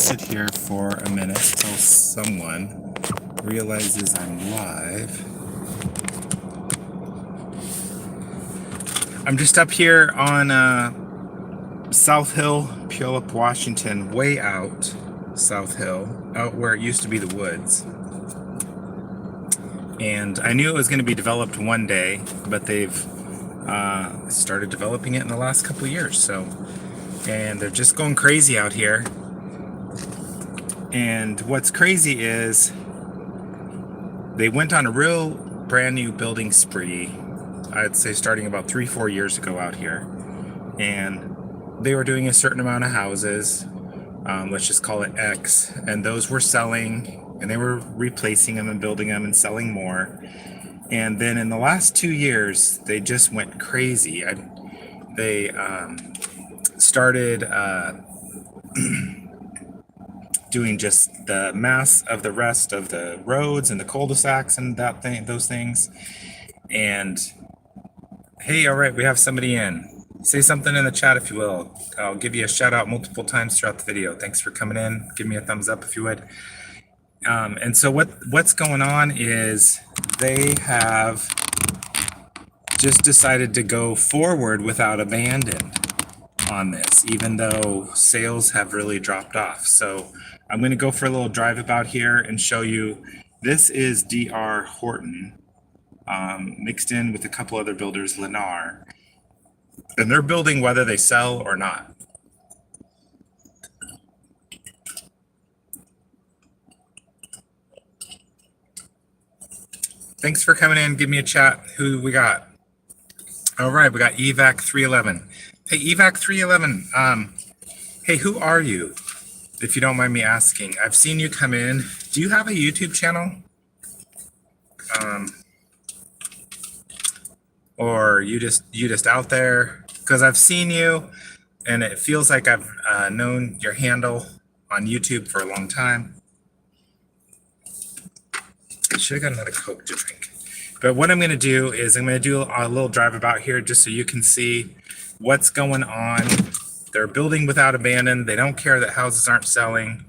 sit here for a minute till someone realizes I'm live. I'm just up here on South Hill, Puyallup, Washington, way out South Hill, out where it used to be the woods. And I knew it was going to be developed one day, but they've started developing it in the last couple of years. And they're just going crazy out here. And what's crazy is they went on a real brand new building spree, I'd say starting about 3-4 years ago out here. And they were doing a certain amount of houses, let's just call it X, and those were selling, and they were replacing them and building them and selling more. And then in the last 2 years, they just went crazy. They started doing just the mass of the rest of the roads and the cul-de-sacs and those things. And hey, all right, we have somebody in. Say something in the chat if you will. I'll give you a shout out multiple times throughout the video. Thanks for coming in. Give me a thumbs up if you would. And so what's going on is they have just decided to go forward without abandon on this, even though sales have really dropped off. So I'm going to go for a little drive about here and show you. This is D.R. Horton, mixed in with a couple other builders, Lennar, and they're building whether they sell or not. Thanks for coming in. Give me a chat. Who we got? All right, we got EVAC 311. Hey, EVAC 311. Hey, who are you? If you don't mind me asking, I've seen you come in. Do you have a YouTube channel? Or you just out there? Because I've seen you, and it feels like I've known your handle on YouTube for a long time. I should have got another Coke to drink. But what I'm going to do is I'm going to do a little drive about here just so you can see what's going on. They're building without abandon. They don't care that houses aren't selling.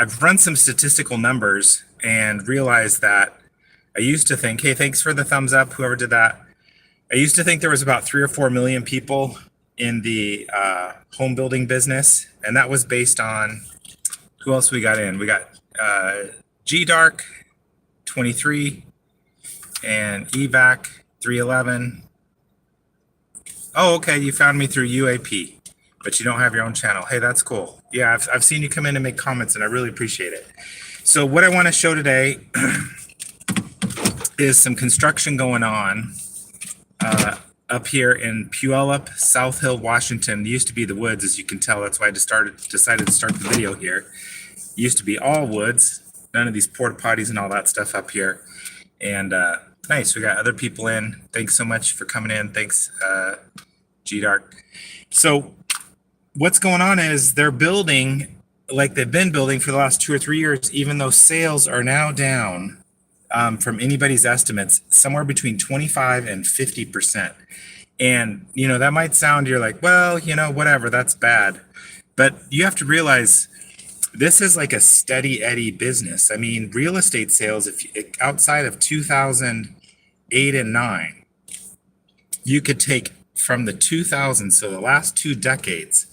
I've run some statistical numbers and realized that I used to think, hey, thanks for the thumbs up, whoever did that. I used to think there was about 3 or 4 million people in the home building business. And that was based on, who else we got in? We got GDark 23 and EVAC 311. Oh, okay, you found me through UAP, but you don't have your own channel. Hey, that's cool. Yeah, I've seen you come in and make comments, and I really appreciate it. So what I want to show today is some construction going on up here in Puyallup, South Hill, Washington. It used to be the woods, as you can tell. That's why I decided to start the video here. It used to be all woods, none of these porta potties and all that stuff up here. And nice, we got other people in. Thanks so much for coming in. Thanks, GDark. So what's going on is they're building like they've been building for the last 2 or 3 years, even though sales are now down from anybody's estimates, somewhere between 25 and 50%. And, you know, that might sound, you're like, well, you know, whatever, that's bad. But you have to realize this is like a steady Eddie business. I mean, real estate sales, if outside of 2008 and 9, you could take from the 2000s, so the last 2 decades,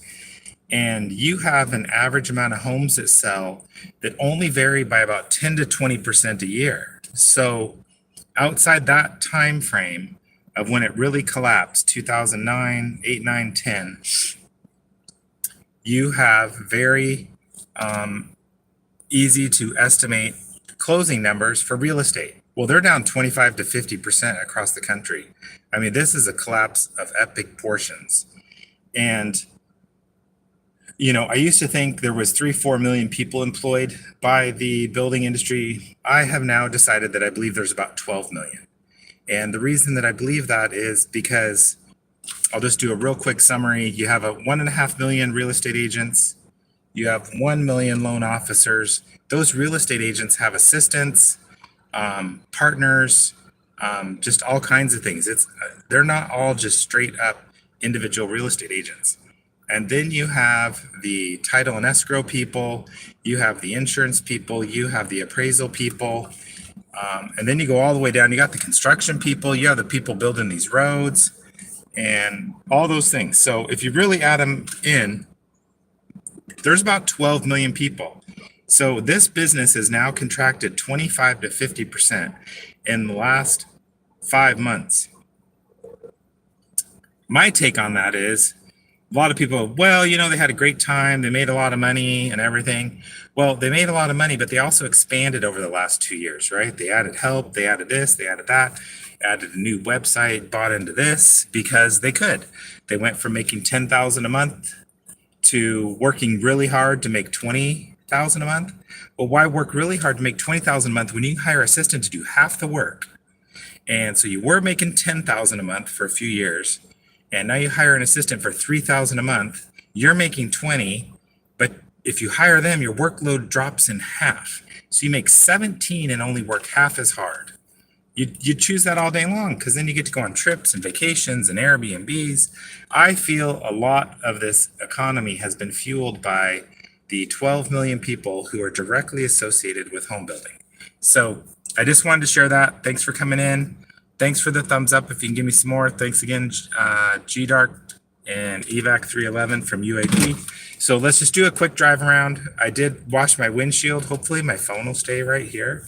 and you have an average amount of homes that sell that only vary by about 10 to 20% a year. So outside that time frame of when it really collapsed, 2009, 8, 9, 10, you have very easy to estimate closing numbers for real estate. Well, they're down 25 to 50% across the country. I mean, this is a collapse of epic portions. And, you know, I used to think there was 3-4 million people employed by the building industry. I have now decided that I believe there's about 12 million. And the reason that I believe that is because I'll just do a real quick summary. You have a 1.5 million real estate agents. You have 1 million loan officers. Those real estate agents have assistants, partners, just all kinds of things. They're not all just straight up individual real estate agents. And then you have the title and escrow people, you have the insurance people, you have the appraisal people. And then you go all the way down, you got the construction people, you have the people building these roads and all those things. So if you really add them in, there's about 12 million people. So this business has now contracted 25 to 50% in the last 5 months. My take on that is a lot of people, well, they had a great time. They made a lot of money and everything. Well, they made a lot of money, but they also expanded over the last 2 years, right? They added help, they added this, they added that, added a new website, bought into this because they could. They went from making 10,000 a month to working really hard to make 20,000 a month. Well, why work really hard to make 20,000 a month when you can hire an assistant to do half the work? And so you were making 10,000 a month for a few years, and now you hire an assistant for 3,000 a month. You're making 20, but if you hire them, your workload drops in half. So you make 17 and only work half as hard. You choose that all day long because then you get to go on trips and vacations and Airbnbs. I feel a lot of this economy has been fueled by the 12 million people who are directly associated with home building. So I just wanted to share that. Thanks for coming in. Thanks for the thumbs up. If you can give me some more. Thanks again, GDark and EVAC 311 from UAP. So let's just do a quick drive around. I did wash my windshield. Hopefully my phone will stay right here.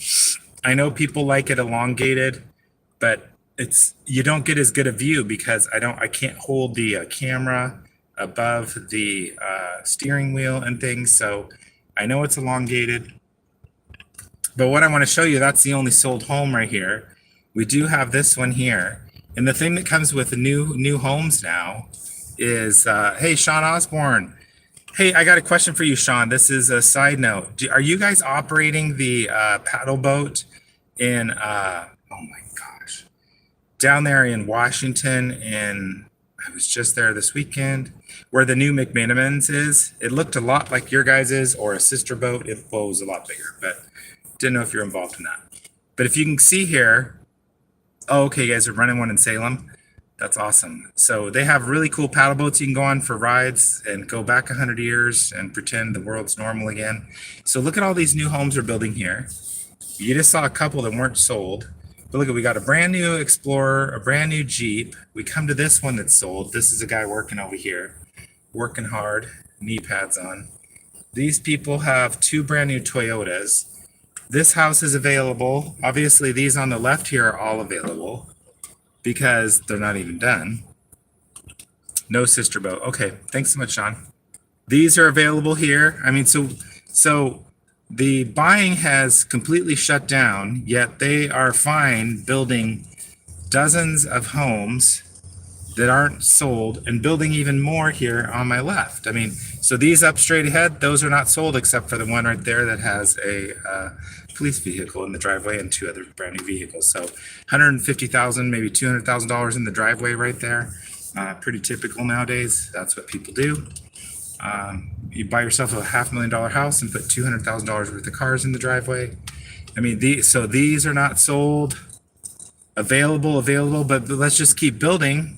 I know people like it elongated, but you don't get as good a view because I can't hold the camera above the steering wheel and things. So I know it's elongated, but what I want to show you, that's the only sold home right here. We do have this one here. And the thing that comes with the new homes now is, hey, Sean Osborne. Hey, I got a question for you, Sean. This is a side note. Are you guys operating the paddle boat in, oh my gosh, down there in Washington? And I was just there this weekend where the new McMenamins is. It looked a lot like your guys's or a sister boat. It was a lot bigger, but didn't know if you're involved in that. But if you can see here, oh, okay, you guys are running one in Salem. That's awesome. So they have really cool paddle boats you can go on for rides and go back 100 years and pretend the world's normal again. So look at all these new homes we're building here. You just saw a couple that weren't sold. But look, we got a brand new Explorer, a brand new Jeep. We come to this one that's sold. This is a guy working over here, working hard, knee pads on. These people have 2 brand new Toyotas. This house is available. Obviously, these on the left here are all available because they're not even done. No sister boat. Okay, thanks so much, Sean. These are available here. I mean, so the buying has completely shut down, yet they are fine building dozens of homes that aren't sold and building even more here on my left. I mean, so these up straight ahead, those are not sold except for the one right there that has a police vehicle in the driveway and 2 other brand new vehicles. So $150,000, maybe $200,000 in the driveway right there. Pretty typical nowadays. That's what people do. You buy yourself a $500,000 house and put $200,000 worth of cars in the driveway. I mean, these are not sold. Available, but let's just keep building,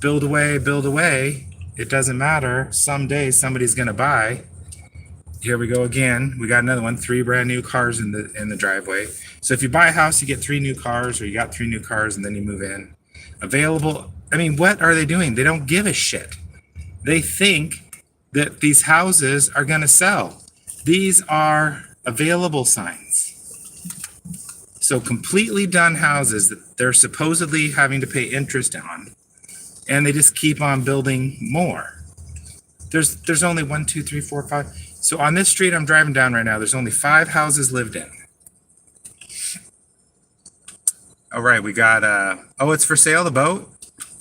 build away. It doesn't matter. Someday somebody's going to buy. Here we go again. We got another one, 3 brand new cars in the driveway. So if you buy a house, you get 3 new cars, or you got 3 new cars and then you move in. Available. I mean, what are they doing? They don't give a shit. They think that these houses are going to sell. These are available signs. So completely done houses that they're supposedly having to pay interest on, and they just keep on building more. There's only 1, 2, 3, 4, 5. So on this street I'm driving down right now, there's only 5 houses lived in. All right, we got oh, it's for sale, the boat.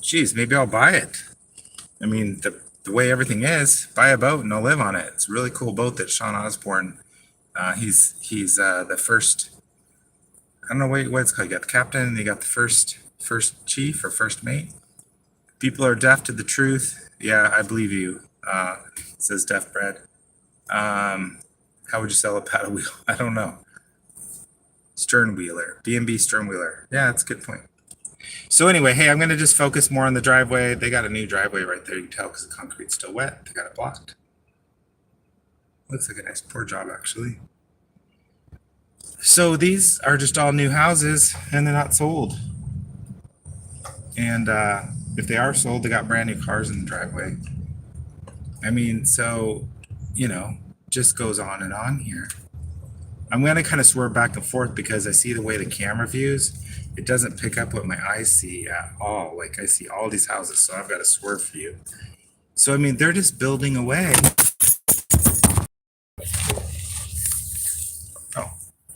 Geez, maybe I'll buy it. I mean, the way everything is, buy a boat and I'll live on it. It's a really cool boat that Sean Osborne. He's the first. I don't know what it's called. You got the captain and you got the first chief or first mate. People are deaf to the truth. Yeah, I believe you. Says Deaf Bread. How would you sell a paddle wheel? I don't know. Sternwheeler. B&B Sternwheeler. Yeah, that's a good point. So anyway, hey, I'm going to just focus more on the driveway. They got a new driveway right there. You can tell because the concrete's still wet. They got it blocked. Looks like a nice pour job, actually. So these are just all new houses, and they're not sold. And if they are sold, they got brand new cars in the driveway. I mean, so, just goes on and on here. I'm going to kind of swerve back and forth because I see the way the camera views. It doesn't pick up what my eyes see at all. Like I see all these houses, so I've got to swerve for you. So, I mean, they're just building away. Oh,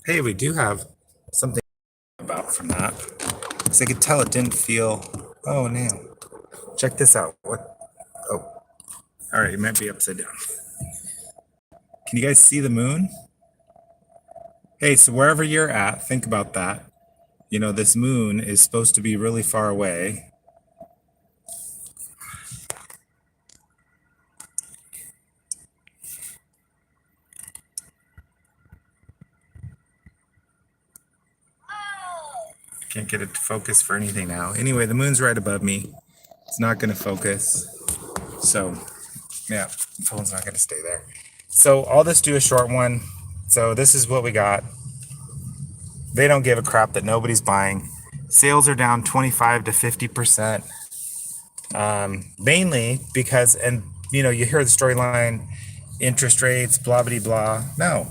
hey, we do have something about from that. Because I could tell it didn't feel. Oh, no. Check this out. What? Oh, all right. It might be upside down. Can you guys see the moon? Hey, so wherever you're at, think about that. This moon is supposed to be really far away. Can't get it to focus for anything now. Anyway, the moon's right above me. It's not going to focus. So, yeah, the phone's not going to stay there. So I'll just do a short one. So this is what we got. They don't give a crap that nobody's buying. Sales are down 25 to 50%. Mainly because, you hear the storyline, interest rates, blah, blah, blah. No.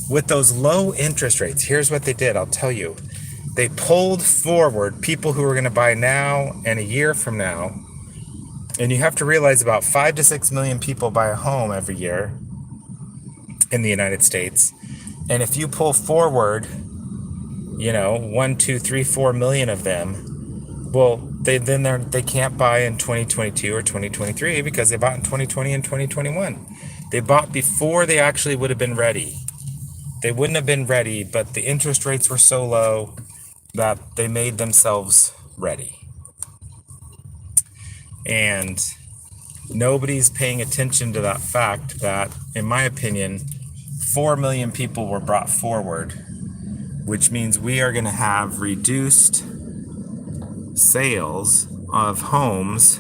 With those low interest rates, here's what they did. I'll tell you. They pulled forward people who are going to buy now and a year from now. And you have to realize about 5 to 6 million people buy a home every year in the United States. And if you pull forward, 1, 2, 3, 4 million of them, well, they can't buy in 2022 or 2023 because they bought in 2020 and 2021. They bought before they actually would have been ready. They wouldn't have been ready, but the interest rates were so low that they made themselves ready. And nobody's paying attention to that fact that, in my opinion, 4 million people were brought forward, which means we are going to have reduced sales of homes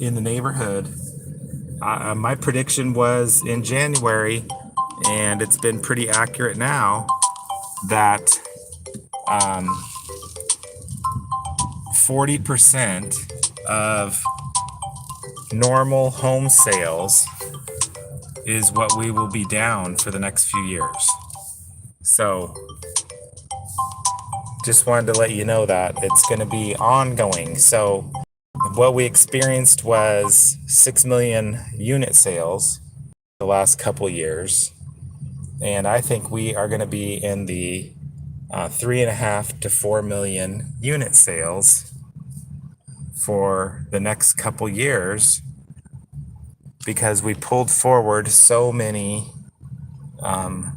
in the neighborhood. My prediction was in January, and it's been pretty accurate now, that 40% of normal home sales is what we will be down for the next few years. So just wanted to let you know that it's going to be ongoing. So what we experienced was 6 million unit sales the last couple years. And I think we are going to be in the 3.5 to 4 million unit sales for the next couple years because we pulled forward so many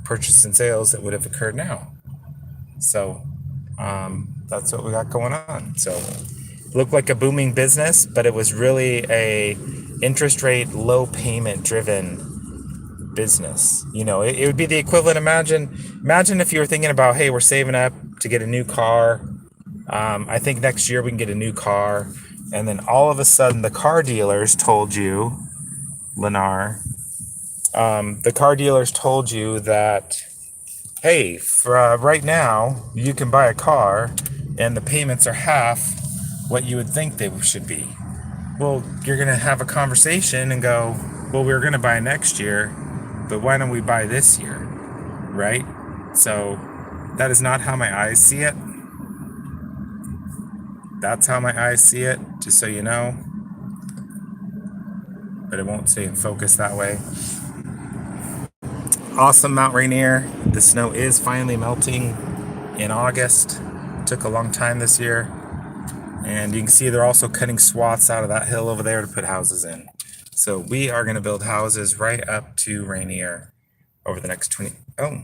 purchase and sales that would have occurred now. So that's what we got going on. So looked like a booming business, but it was really a interest rate, low payment driven business. It would be the equivalent. Imagine if you were thinking about, hey, we're saving up to get a new car. I think next year we can get a new car. And then all of a sudden the car dealers told you, Lennar, the car dealers told you that, hey, for, right now you can buy a car and the payments are half what you would think they should be. Well, you're going to have a conversation and go, well, we're going to buy next year, but why don't we buy this year, right? So that is not how my eyes see it. That's how my eyes see it, just so you know. But it won't stay in focus that way. Awesome Mount Rainier. The snow is finally melting in August. It took a long time this year. And you can see they're also cutting swaths out of that hill over there to put houses in. So we are going to build houses right up to Rainier over the next 20. Oh,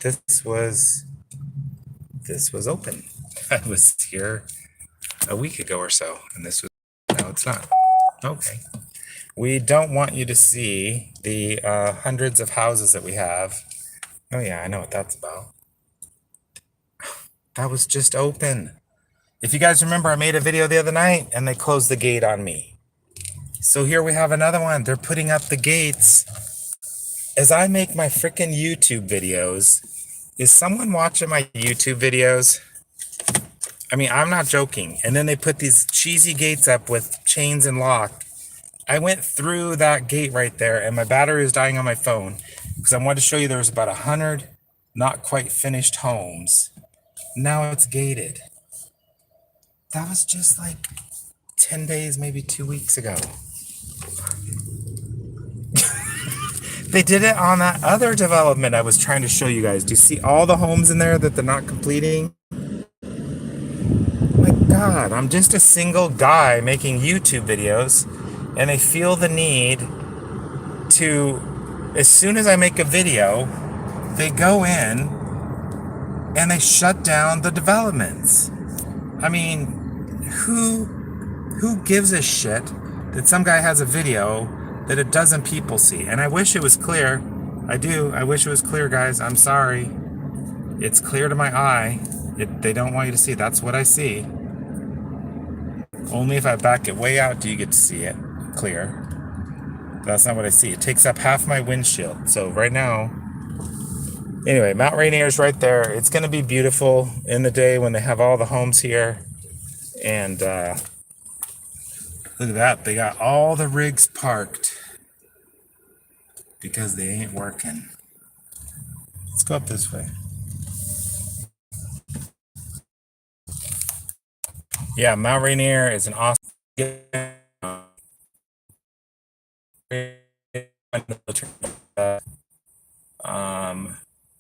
this was open. I was here a week ago or so, and this was, no, it's not. Okay. We don't want you to see the hundreds of houses that we have. Oh yeah, I know what that's about. That was just open. If you guys remember, I made a video the other night and they closed the gate on me. So here we have another one. They're putting up the gates as I make my freaking YouTube videos. Is someone watching my YouTube videos? I mean, I'm not joking. And then they put these cheesy gates up with chains and lock. I went through that gate right there and my battery was dying on my phone because I wanted to show you there was about 100 not quite finished homes. Now it's gated. That was just like 10 days, maybe 2 weeks ago. They did it on that other development I was trying to show you guys. Do you see all the homes in there that they're not completing? My God, I'm just a single guy making YouTube videos, and they feel the need to, as soon as I make a video, they go in and they shut down the developments. I mean, who gives a shit that some guy has a video that a dozen people see? And I wish it was clear. I do. I wish it was clear, guys. I'm sorry. It's clear to my eye. They don't want you to see. That's what I see. Only if I back it way out do you get to see it clear. That's not what I see. It takes up half my windshield. So right now, anyway, Mount Rainier is right there. It's going to be beautiful in the day when they have all the homes here. And look at that. They got all the rigs parked because they ain't working. Let's go up this way. Yeah, Mount Rainier is an awesome.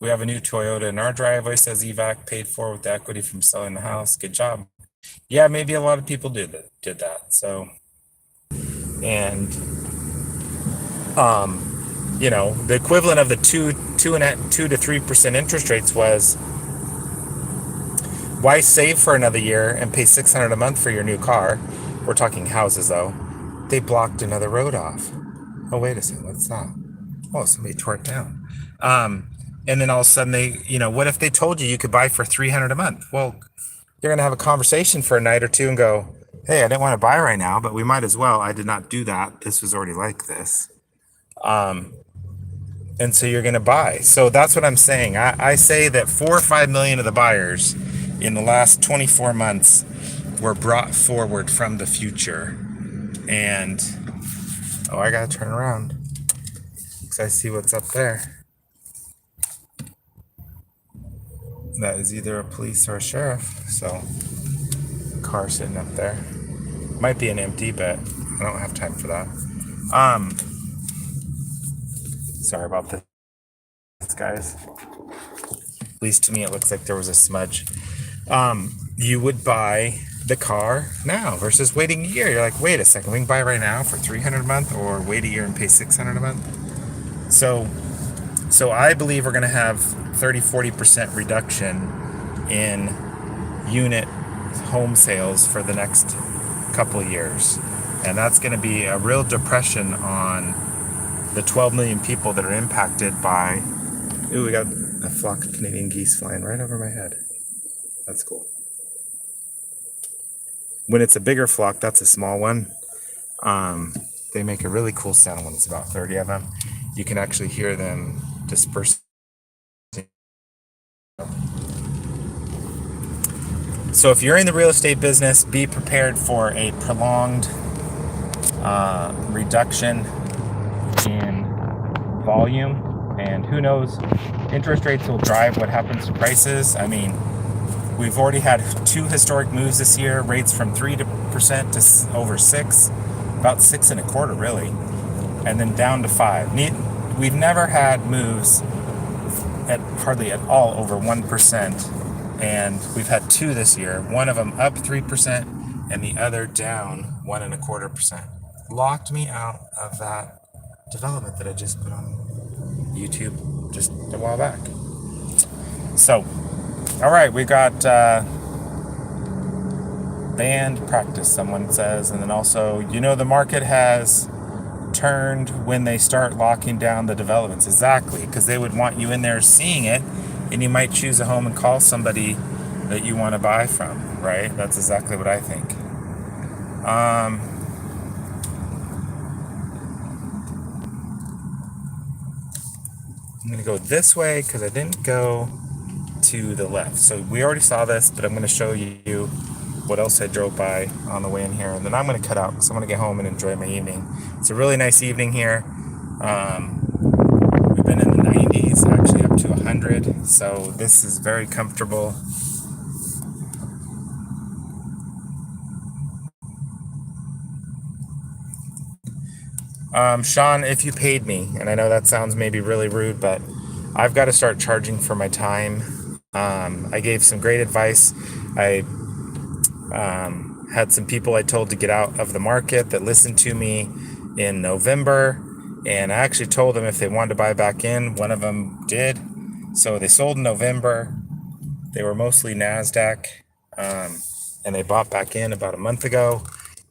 We have a new Toyota in our driveway, says EVAC, paid for with the equity from selling the house. Good job. Yeah, maybe a lot of people did that. So, and you know, the equivalent of the 2 to 3% interest rates was, why save for another year and pay $600 a month for your new car? We're talking houses though. They blocked another road off. Oh, wait a second, what's that? Oh, somebody tore it down. And then all of a sudden they, you know, what if they told you could buy for $300 a month? Well, you're going to have a conversation for a night or two and go, hey, I didn't want to buy right now, but we might as well. I did not do that. This was already like this. And so you're going to buy. So that's what I'm saying. I say that 4 or 5 million of the buyers in the last 24 months were brought forward from the future. And, oh, I got to turn around because I see what's up there. That is either a police or a sheriff. So, car sitting up there. Might be an empty, but I don't have time for that. Sorry about this, guys. At least to me, it looks like there was a smudge. You would buy the car now versus waiting a year. You're like, wait a second, we can buy right now for $300 a month, or wait a year and pay $600 a month. So I believe we're going to have 30-40% reduction in unit home sales for the next couple of years, and that's going to be a real depression on the 12 million people that are impacted by. Ooh, we got a flock of Canadian geese flying right over my head. That's cool. When it's a bigger flock, that's a small one. They make a really cool sound when it's about 30 of them. You can actually hear them disperse. So if you're in the real estate business, be prepared for a prolonged reduction in volume, and who knows, interest rates will drive what happens to prices. I mean, we've already had 2 historic moves this year, rates from 3% to over 6, about 6.25 really, and then down to 5. We've never had moves at hardly at all over 1%, and we've had 2 this year. One of them up 3% and the other down 1.25%. Locked me out of that development that I just put on YouTube just a while back. So, all right, we got band practice, someone says, and then also, you know, the market has turned when they start locking down the developments. Exactly, because they would want you in there seeing it, and you might choose a home and call somebody that you want to buy from, right? That's exactly what I think. I'm going to go this way because I didn't go to the left. So we already saw this, but I'm going to show you what else I drove by on the way in here. And then I'm going to cut out because I'm going to get home and enjoy my evening. It's a really nice evening here. We've been in the 90s, actually up to 100. So this is very comfortable. Sean, if you paid me, and I know that sounds maybe really rude, but I've got to start charging for my time. I gave some great advice. I had some people I told to get out of the market that listened to me in November, and I actually told them if they wanted to buy back in. One of them did. So they sold in November. They were mostly NASDAQ, and they bought back in about a month ago.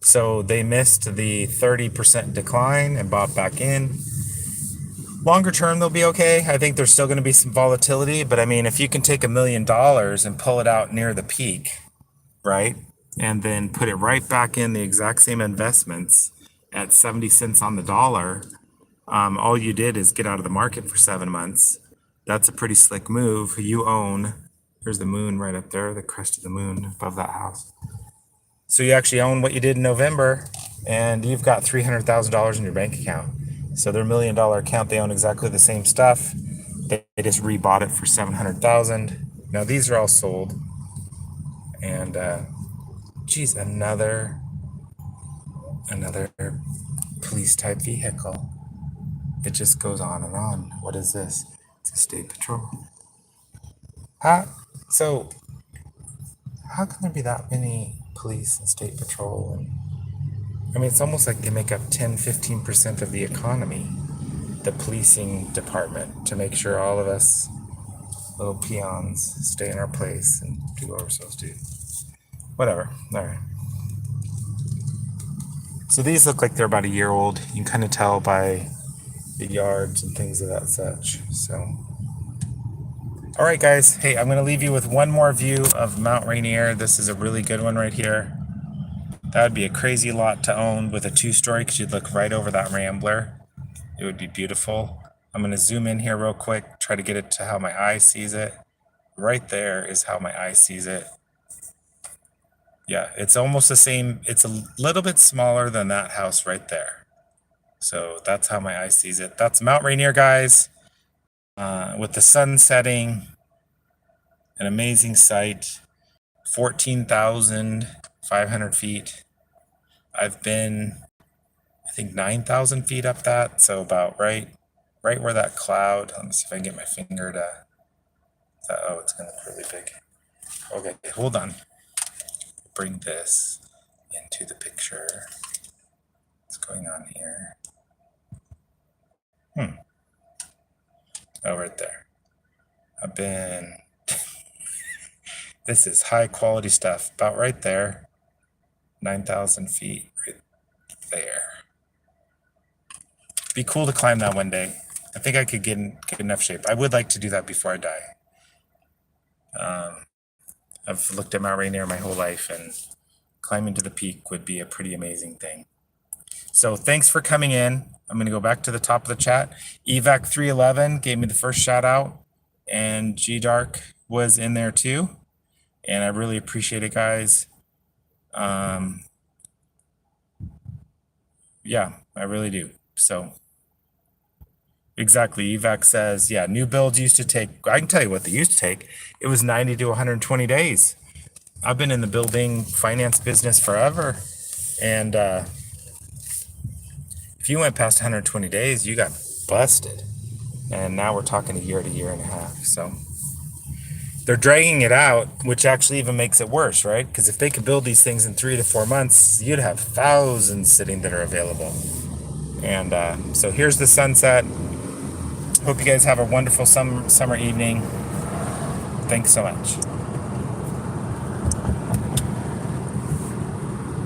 So they missed the 30% decline and bought back in. Longer term, they'll be okay. I think there's still going to be some volatility, but I mean, if you can take $1 million and pull it out near the peak, right? And then put it right back in the exact same investments at 70 cents on the dollar, all you did is get out of the market for 7 months. That's a pretty slick move. You own, there's the moon right up there, the crest of the moon above that house. So you actually own what you did in November, and you've got $300,000 in your bank account. So their $1 million account, they own exactly the same stuff. They just rebought it for $700,000. Now these are all sold. And geez, another police type vehicle. It just goes on and on. What is this? It's a state patrol. So how can there be that many police and state patrol? And I mean, it's almost like they make up 10-15% of the economy, the policing department, to make sure all of us little peons stay in our place and do what we're supposed to do. Whatever. All right. So these look like they're about a year old. You can kind of tell by the yards and things of that such. So, all right, guys. Hey, I'm going to leave you with one more view of Mount Rainier. This is a really good one right here. That would be a crazy lot to own with a 2-story because you'd look right over that Rambler. It would be beautiful. I'm going to zoom in here real quick, try to get it to how my eye sees it. Right there is how my eye sees it. Yeah, it's almost the same. It's a little bit smaller than that house right there. So that's how my eye sees it. That's Mount Rainier, guys, with the sun setting. An amazing sight. 14,500 feet. I've been, I think, 9,000 feet up that. So about right where that cloud. Let me see if I can get my finger to. Oh, it's going to look really big. Okay, hold on. Bring this into the picture. What's going on here? Oh, right there. I've been. This is high quality stuff. About right there. 9,000 feet right there. Be cool to climb that one day. I think I could get in enough shape. I would like to do that before I die. I've looked at Mount Rainier my whole life, and climbing to the peak would be a pretty amazing thing. So thanks for coming in. I'm going to go back to the top of the chat. Evac 311 gave me the first shout out, and G Dark was in there too. And I really appreciate it, guys. Yeah, I really do. So exactly. Evac says, yeah, new builds used to take, I can tell you what they used to take. It was 90 to 120 days. I've been in the building finance business forever. And if you went past 120 days, you got busted. And now we're talking a year to year and a half. So they're dragging it out, which actually even makes it worse, right? Because if they could build these things in 3 to 4 months, you'd have thousands sitting that are available. And so here's the sunset. Hope you guys have a wonderful summer evening. Thanks so much.